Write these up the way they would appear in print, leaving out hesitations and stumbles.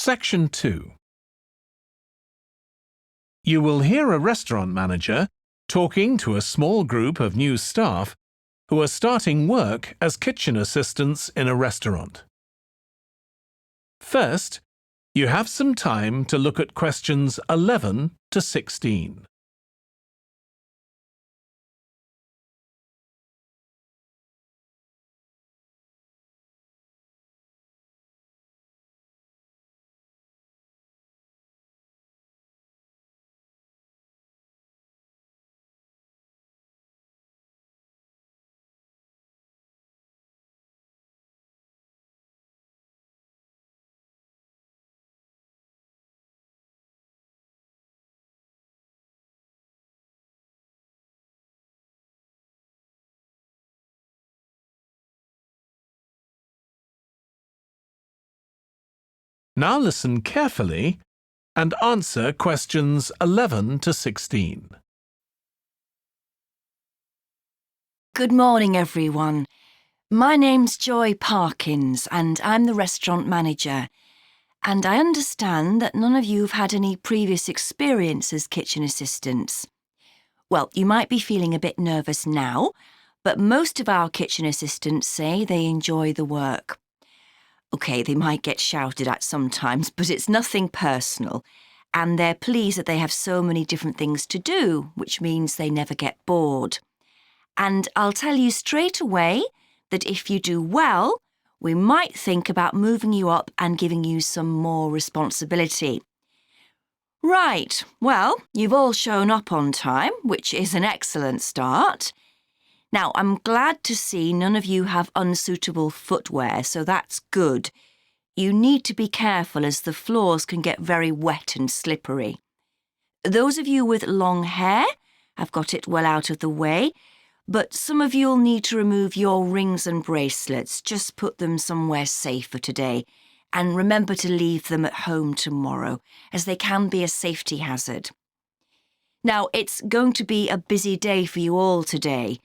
Section 2. You will hear a restaurant manager talking to a small group of new staff who are starting work as kitchen assistants in a restaurant. First, you have some time to look at questions 11 to 16. Now listen carefully and answer questions 11 to 16. Good morning, everyone. My name's Joy Parkins and I'm the restaurant manager. And I understand that none of you have had any previous experience as kitchen assistants. Well, you might be feeling a bit nervous now, but most of our kitchen assistants say they enjoy the work. OK, they might get shouted at sometimes, but it's nothing personal. And they're pleased that they have so many different things to do, which means they never get bored. And I'll tell you straight away that if you do well, we might think about moving you up and giving you some more responsibility. Right, well, you've all shown up on time, which is an excellent start. Now, I'm glad to see none of you have unsuitable footwear, so that's good. You need to be careful as the floors can get very wet and slippery. Those of you with long hair have got it well out of the way, but some of you'll need to remove your rings and bracelets. Just put them somewhere safer today. And remember to leave them at home tomorrow, as they can be a safety hazard. Now, it's going to be a busy day for you all today.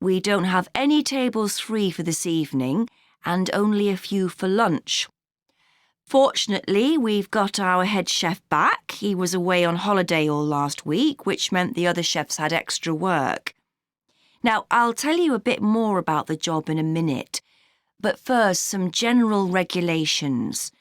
We don't have any tables free for this evening, and only a few for lunch. Fortunately, we've got our head chef back. He was away on holiday all last week, which meant the other chefs had extra work. Now, I'll tell you a bit more about the job in a minute, but first, some general regulations.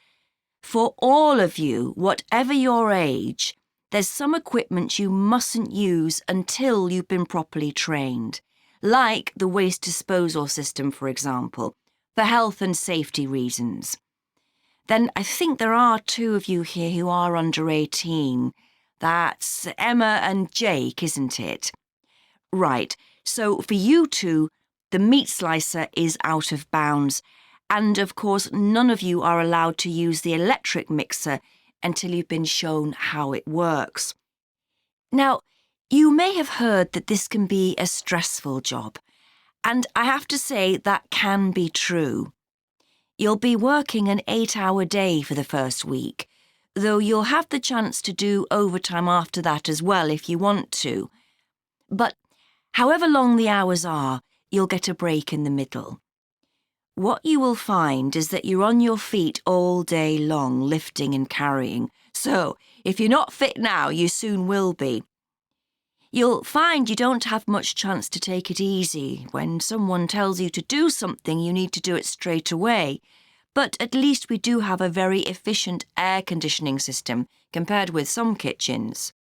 For all of you, whatever your age, there's some equipment you mustn't use until you've been properly trained, like the waste disposal system, for example, for health and safety reasons. Then I think there are 2 of you here who are under 18. That's Emma and Jake, isn't it? Right, so for you 2, the meat slicer is out of bounds, and of course none of you are allowed to use the electric mixer until you've been shown how it works. Now, you may have heard that this can be a stressful job, and I have to say that can be true. You'll be working an 8-hour day for the first week, though you'll have the chance to do overtime after that as well if you want to. But however long the hours are, you'll get a break in the middle. What you will find is that you're on your feet all day long, lifting and carrying. So, if you're not fit now, you soon will be. You'll find you don't have much chance to take it easy. When someone tells you to do something, you need to do it straight away. But at least we do have a very efficient air conditioning system compared with some kitchens.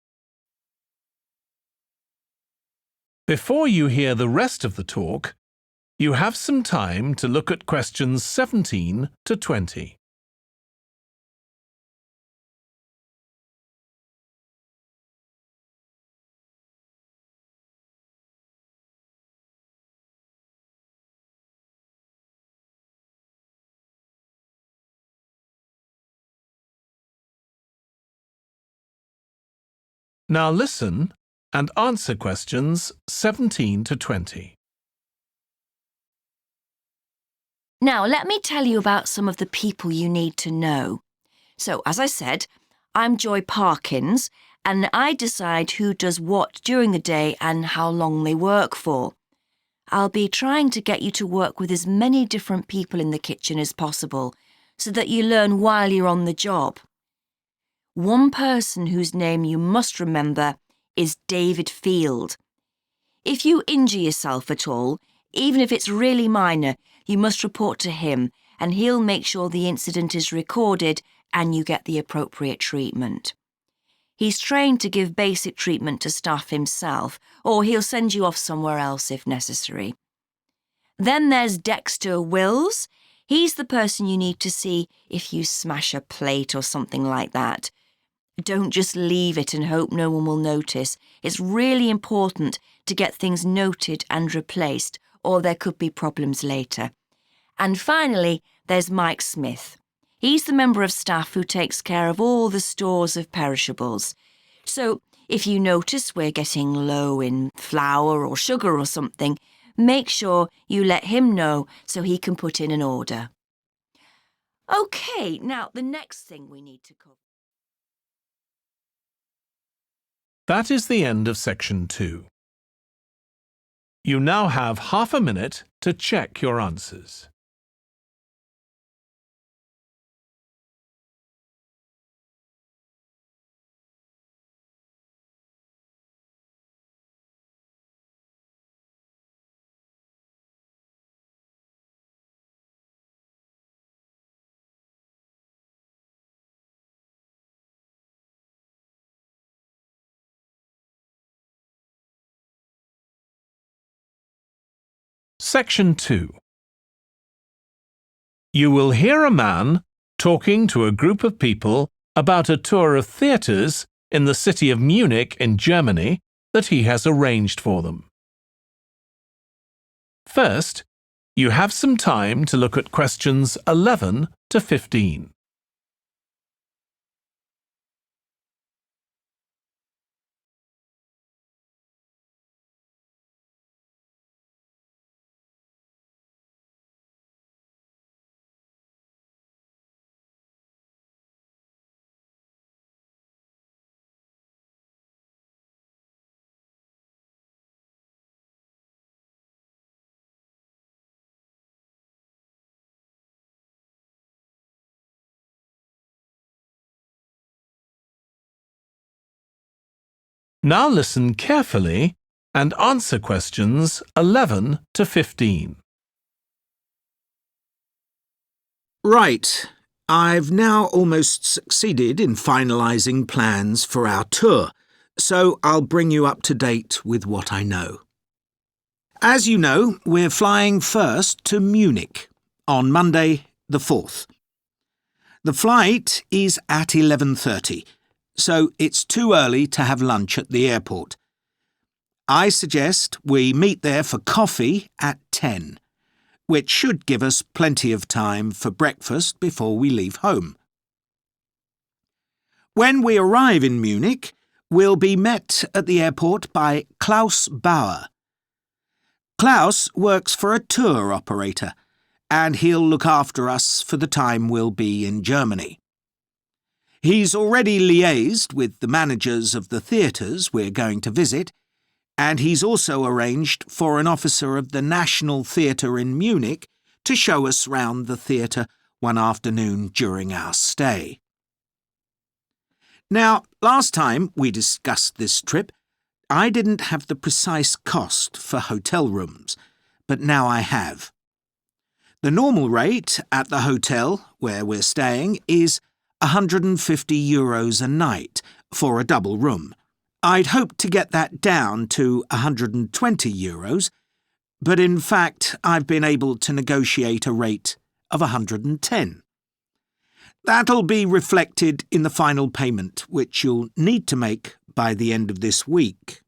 Before you hear the rest of the talk, you have some time to look at questions 17 to 20. Now listen and answer questions 17 to 20. Now, let me tell you about some of the people you need to know. So, as I said, I'm Joy Parkins, and I decide who does what during the day and how long they work for. I'll be trying to get you to work with as many different people in the kitchen as possible, so that you learn while you're on the job. One person whose name you must remember is David Field. If you injure yourself at all, even if it's really minor, you must report to him and he'll make sure the incident is recorded and you get the appropriate treatment. He's trained to give basic treatment to staff himself, or he'll send you off somewhere else if necessary. Then there's Dexter Wills. He's the person you need to see if you smash a plate or something like that. Don't just leave it and hope no one will notice. It's really important to get things noted and replaced, or there could be problems later. And finally, there's Mike Smith. He's the member of staff who takes care of all the stores of perishables. So if you notice we're getting low in flour or sugar or something, make sure you let him know so he can put in an order. OK, now the next thing we need to cover. That is the end of section 2. You now have half a minute to check your answers. Section 2. You will hear a man talking to a group of people about a tour of theatres in the city of Munich in Germany that he has arranged for them. First, you have some time to look at questions 11 to 15. Now listen carefully and answer questions 11 to 15. Right. I've now almost succeeded in finalising plans for our tour, so I'll bring you up to date with what I know. As you know, we're flying first to Munich on Monday the 4th. The flight is at 11:30. So it's too early to have lunch at the airport. I suggest we meet there for coffee at 10, which should give us plenty of time for breakfast before we leave home. When we arrive in Munich, we'll be met at the airport by Klaus Bauer. Klaus works for a tour operator, and he'll look after us for the time we'll be in Germany. He's already liaised with the managers of the theatres we're going to visit, and he's also arranged for an officer of the National Theatre in Munich to show us round the theatre one afternoon during our stay. Now, last time we discussed this trip, I didn't have the precise cost for hotel rooms, but now I have. The normal rate at the hotel where we're staying is €150 a night for a double room. I'd hoped to get that down to €120, but in fact I've been able to negotiate a rate of €110. That'll be reflected in the final payment, which you'll need to make by the end of this week.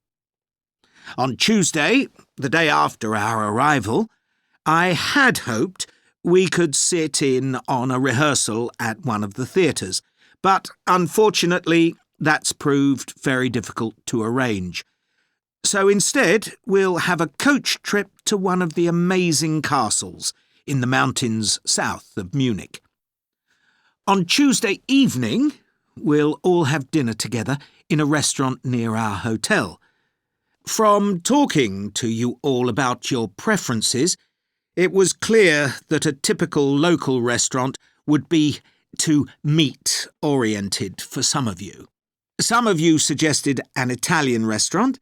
On Tuesday, the day after our arrival, I had hoped we could sit in on a rehearsal at one of the theatres, but unfortunately that's proved very difficult to arrange. So instead, we'll have a coach trip to one of the amazing castles in the mountains south of Munich. On Tuesday evening, we'll all have dinner together in a restaurant near our hotel. From talking to you all about your preferences, it was clear that a typical local restaurant would be too meat-oriented for some of you. Some of you suggested an Italian restaurant,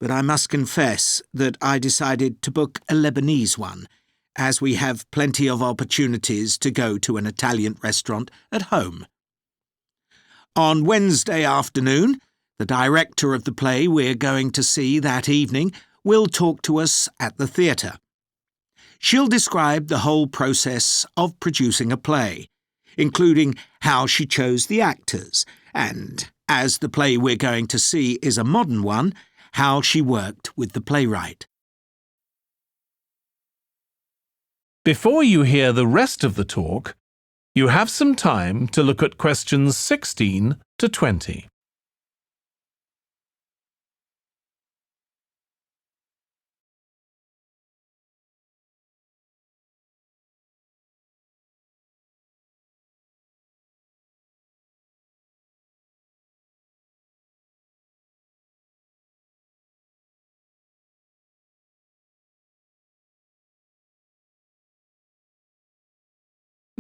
but I must confess that I decided to book a Lebanese one, as we have plenty of opportunities to go to an Italian restaurant at home. On Wednesday afternoon, the director of the play we're going to see that evening will talk to us at the theatre. She'll describe the whole process of producing a play, including how she chose the actors, and, as the play we're going to see is a modern one, how she worked with the playwright. Before you hear the rest of the talk, you have some time to look at questions 16 to 20.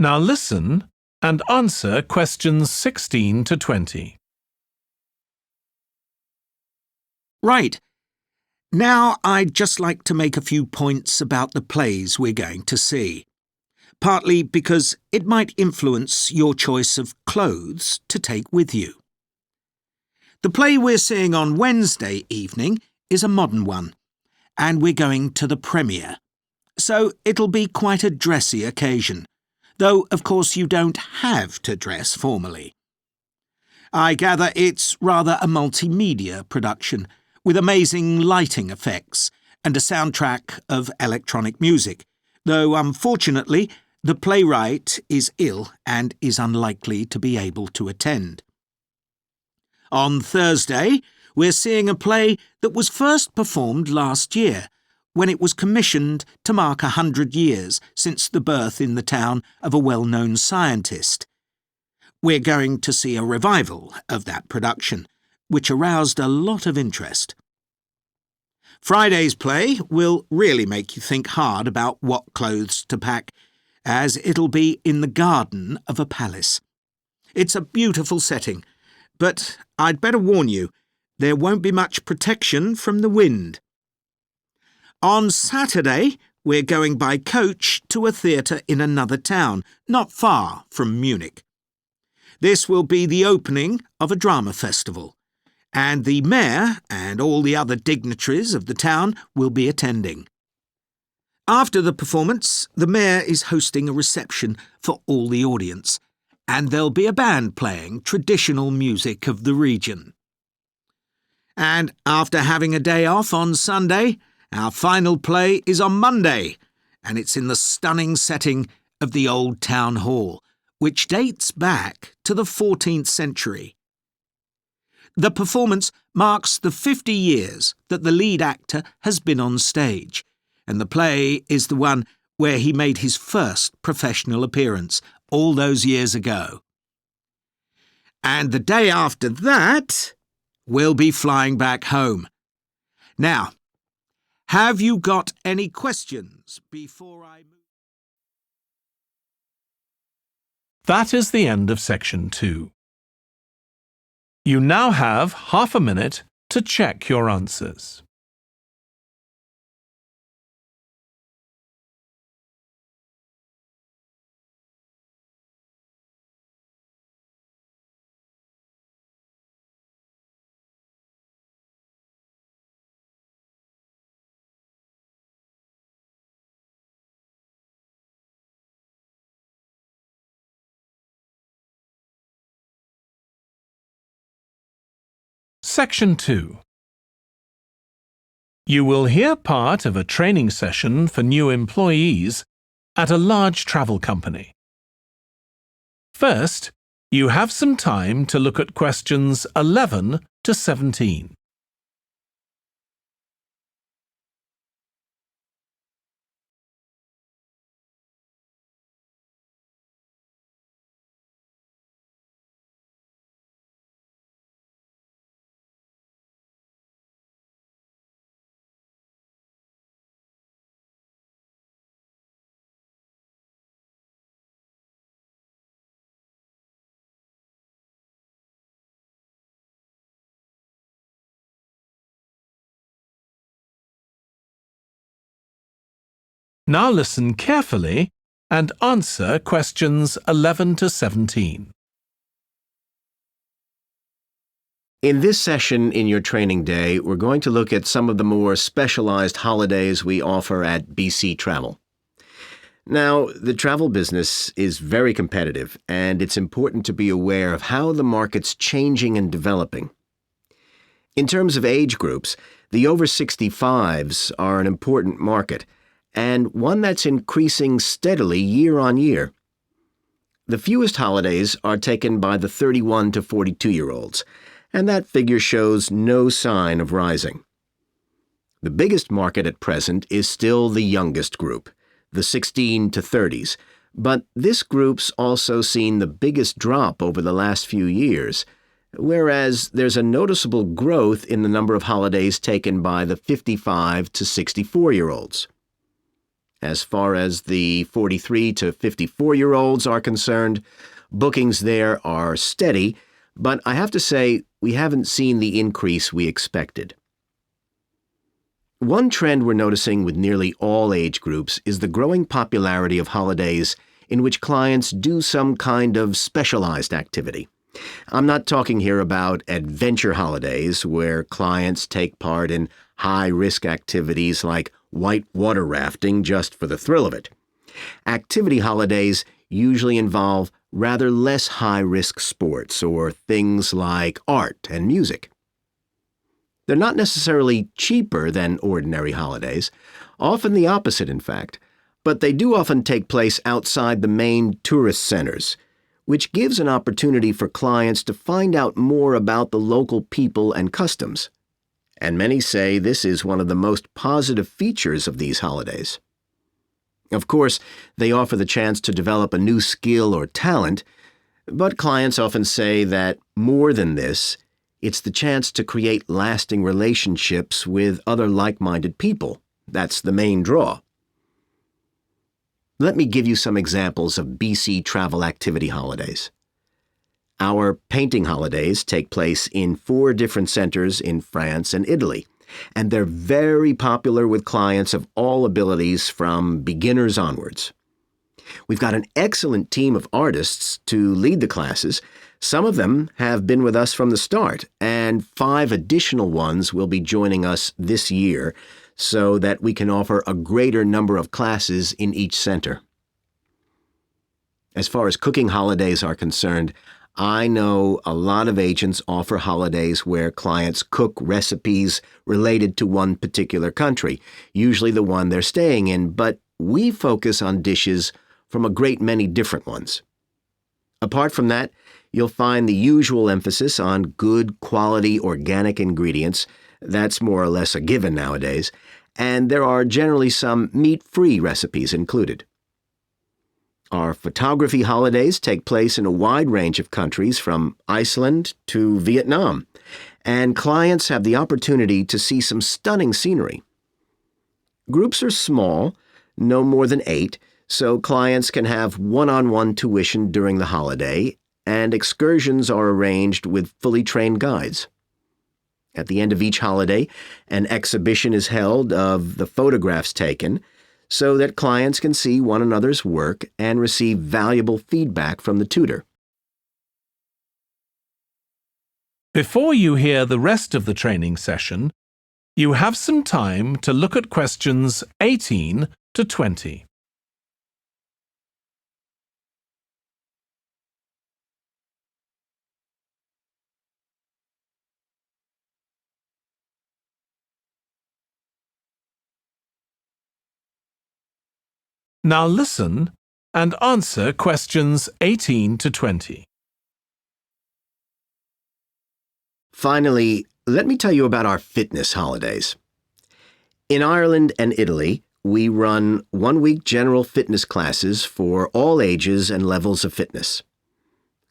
Now listen and answer questions 16 to 20. Right. Now I'd just like to make a few points about the plays we're going to see, partly because it might influence your choice of clothes to take with you. The play we're seeing on Wednesday evening is a modern one, and we're going to the premiere, so it'll be quite a dressy occasion, though of course you don't have to dress formally. I gather it's rather a multimedia production, with amazing lighting effects and a soundtrack of electronic music, though unfortunately the playwright is ill and is unlikely to be able to attend. On Thursday, we're seeing a play that was first performed last year, when it was commissioned to mark 100 years since the birth in the town of a well-known scientist. We're going to see a revival of that production, which aroused a lot of interest. Friday's play will really make you think hard about what clothes to pack, as it'll be in the garden of a palace. It's a beautiful setting, but I'd better warn you, there won't be much protection from the wind. On Saturday, we're going by coach to a theatre in another town, not far from Munich. This will be the opening of a drama festival, and the mayor and all the other dignitaries of the town will be attending. After the performance, the mayor is hosting a reception for all the audience, and there'll be a band playing traditional music of the region. And after having a day off on Sunday, our final play is on Monday, and it's in the stunning setting of the old town hall, which dates back to the 14th century. The performance marks the 50 years that the lead actor has been on stage, and the play is the one where he made his first professional appearance all those years ago. And the day after that, we'll be flying back home. Now, have you got any questions before I move? That is the end of section 2. You now have half a minute to check your answers. Section 2. You will hear part of a training session for new employees at a large travel company. First, you have some time to look at questions 11 to 17. Now listen carefully and answer questions 11 to 17. In this session in your training day, we're going to look at some of the more specialized holidays we offer at BC Travel. Now, the travel business is very competitive, and it's important to be aware of how the market's changing and developing. In terms of age groups, the over 65s are an important market, and one that's increasing steadily year on year. The fewest holidays are taken by the 31 to 42-year-olds, and that figure shows no sign of rising. The biggest market at present is still the youngest group, the 16 to 30s, but this group's also seen the biggest drop over the last few years, whereas there's a noticeable growth in the number of holidays taken by the 55 to 64-year-olds. As far as the 43 to 54-year-olds are concerned, bookings there are steady, but I have to say we haven't seen the increase we expected. One trend we're noticing with nearly all age groups is the growing popularity of holidays in which clients do some kind of specialized activity. I'm not talking here about adventure holidays where clients take part in high-risk activities like whitewater rafting just for the thrill of it. Activity holidays usually involve rather less high-risk sports or things like art and music. They're not necessarily cheaper than ordinary holidays, often the opposite in fact, but they do often take place outside the main tourist centers, which gives an opportunity for clients to find out more about the local people and customs. And many say this is one of the most positive features of these holidays. Of course, they offer the chance to develop a new skill or talent, but clients often say that more than this, it's the chance to create lasting relationships with other like-minded people. That's the main draw. Let me give you some examples of BC travel activity holidays. Our painting holidays take place in 4 different centers in France and Italy, and they're very popular with clients of all abilities from beginners onwards. We've got an excellent team of artists to lead the classes. Some of them have been with us from the start, and 5 additional ones will be joining us this year so that we can offer a greater number of classes in each center. As far as cooking holidays are concerned, I know a lot of agents offer holidays where clients cook recipes related to one particular country, usually the one they're staying in, but we focus on dishes from a great many different ones. Apart from that, you'll find the usual emphasis on good quality organic ingredients. That's more or less a given nowadays, and there are generally some meat-free recipes included. Our photography holidays take place in a wide range of countries from Iceland to Vietnam, and clients have the opportunity to see some stunning scenery. Groups are small, no more than 8, so clients can have one-on-one tuition during the holiday, and excursions are arranged with fully trained guides. At the end of each holiday, an exhibition is held of the photographs taken, so that clients can see one another's work and receive valuable feedback from the tutor. Before you hear the rest of the training session, you have some time to look at questions 18 to 20. Now listen and answer questions 18 to 20. Finally, let me tell you about our fitness holidays. In Ireland and Italy, we run one-week general fitness classes for all ages and levels of fitness.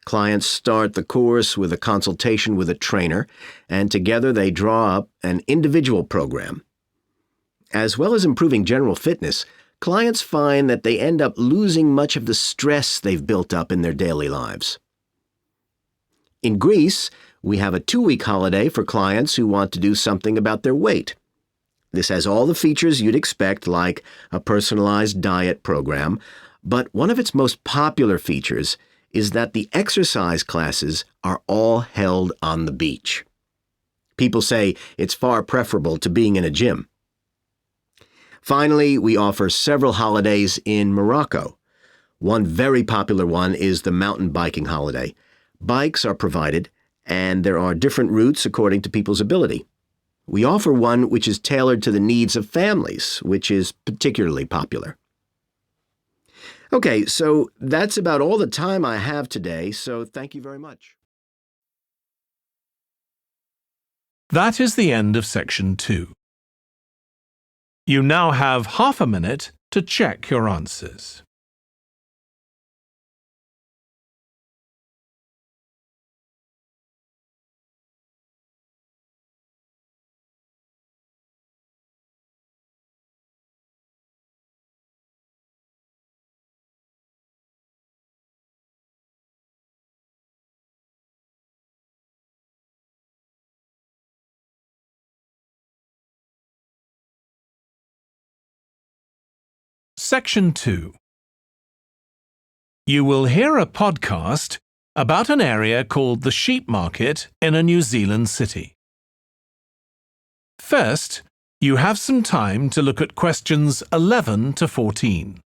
Clients start the course with a consultation with a trainer, and together they draw up an individual program. As well as improving general fitness, clients find that they end up losing much of the stress they've built up in their daily lives. In Greece, we have a 2-week holiday for clients who want to do something about their weight. This has all the features you'd expect, like a personalized diet program, but one of its most popular features is that the exercise classes are all held on the beach. People say it's far preferable to being in a gym. Finally, we offer several holidays in Morocco. One very popular one is the mountain biking holiday. Bikes are provided, and there are different routes according to people's ability. We offer one which is tailored to the needs of families, which is particularly popular. Okay, so that's about all the time I have today, so thank you very much. That is the end of section 2. You now have half a minute to check your answers. Section 2. You will hear a podcast about an area called the Sheep Market in a New Zealand city. First, you have some time to look at questions 11 to 14.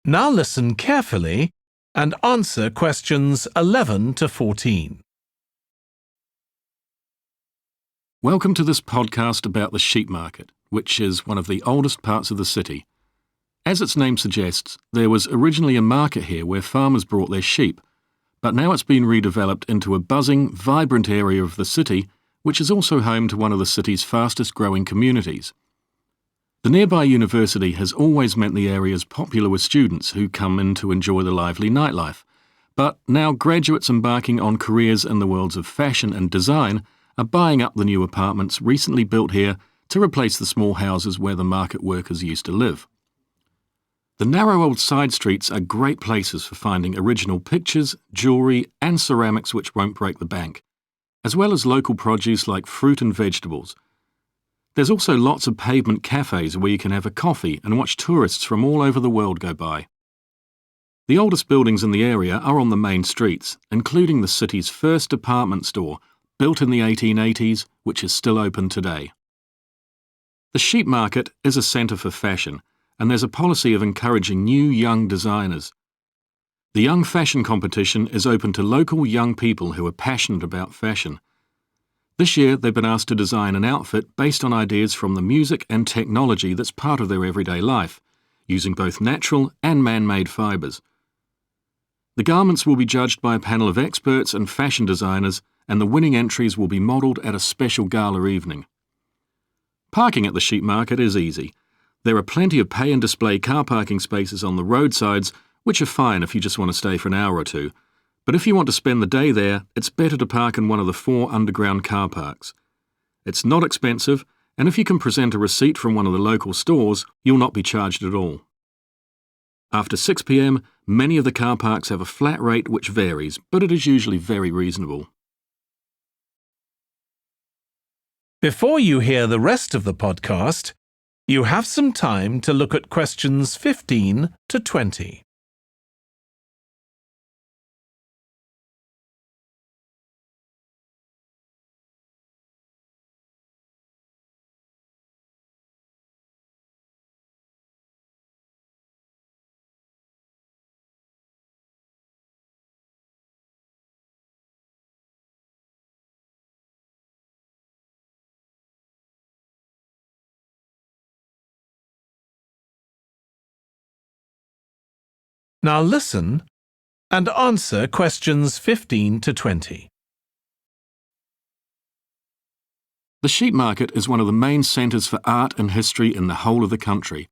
Now listen carefully and answer questions 11 to 14. Welcome to this podcast about the sheep market, which is one of the oldest parts of the city. As its name suggests, there was originally a market here where farmers brought their sheep, but now it's been redeveloped into a buzzing, vibrant area of the city, which is also home to one of the city's fastest growing communities. The nearby university has always meant the area is popular with students who come in to enjoy the lively nightlife, but now graduates embarking on careers in the worlds of fashion and design are buying up the new apartments recently built here to replace the small houses where the market workers used to live. The narrow old side streets are great places for finding original pictures, jewellery and ceramics which won't break the bank, as well as local produce like fruit and vegetables. There's also lots of pavement cafes where you can have a coffee and watch tourists from all over the world go by. The oldest buildings in the area are on the main streets, including the city's first department store, built in the 1880s, which is still open today. The sheep market is a centre for fashion, and there's a policy of encouraging new young designers. The Young Fashion Competition is open to local young people who are passionate about fashion. This year, they've been asked to design an outfit based on ideas from the music and technology that's part of their everyday life, using both natural and man-made fibres. The garments will be judged by a panel of experts and fashion designers, and the winning entries will be modelled at a special gala evening. Parking at the sheep market is easy. There are plenty of pay and display car parking spaces on the roadsides, which are fine if you just want to stay for an hour or two. But if you want to spend the day there, it's better to park in one of the 4 underground car parks. It's not expensive, and if you can present a receipt from one of the local stores, you'll not be charged at all. After 6 p.m, many of the car parks have a flat rate which varies, but it is usually very reasonable. Before you hear the rest of the podcast, you have some time to look at questions 15 to 20. Now listen and answer questions 15 to 20. The sheep market is one of the main centres for art and history in the whole of the country.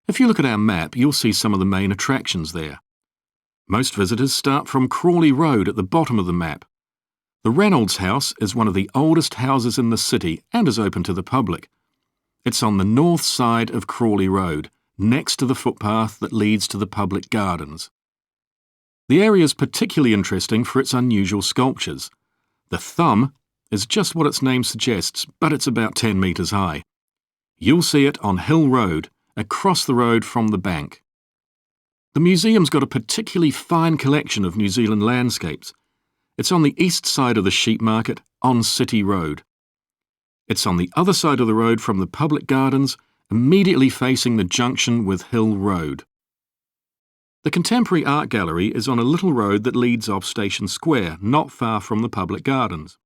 If you look at our map, you'll see some of the main attractions there. Most visitors start from Crawley Road at the bottom of the map. The Reynolds House is one of the oldest houses in the city and is open to the public. It's on the north side of Crawley Road, next to the footpath that leads to the public gardens. The area is particularly interesting for its unusual sculptures. The thumb is just what its name suggests, but it's about 10 metres high. You'll see it on Hill Road, across the road from the bank. The museum's got a particularly fine collection of New Zealand landscapes. It's on the east side of the sheep market, on City Road. It's on the other side of the road from the public gardens, immediately facing the junction with Hill Road. The Contemporary Art Gallery is on a little road that leads off Station Square, not far from the public gardens.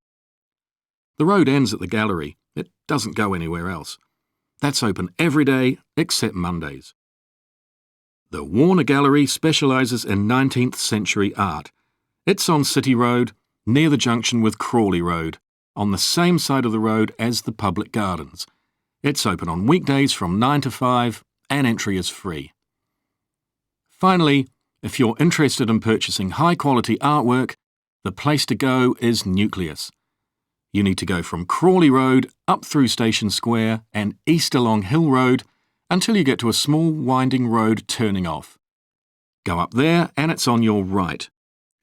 The road ends at the gallery. It doesn't go anywhere else. That's open every day except Mondays. The Warner Gallery specialises in 19th century art. It's on City Road, near the junction with Crawley Road, on the same side of the road as the public gardens. It's open on weekdays from 9 to 5 and entry is free. Finally, if you're interested in purchasing high-quality artwork, the place to go is Nucleus. You need to go from Crawley Road up through Station Square and east along Hill Road until you get to a small winding road turning off. Go up there and it's on your right.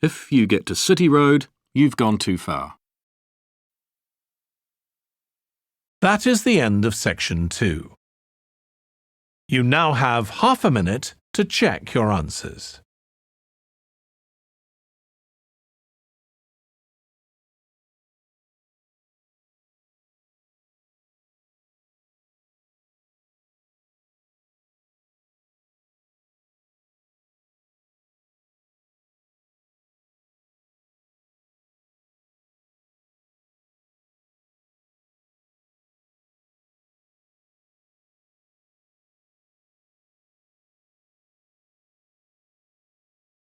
If you get to City Road, you've gone too far. That is the end of section 2. You now have half a minute to check your answers.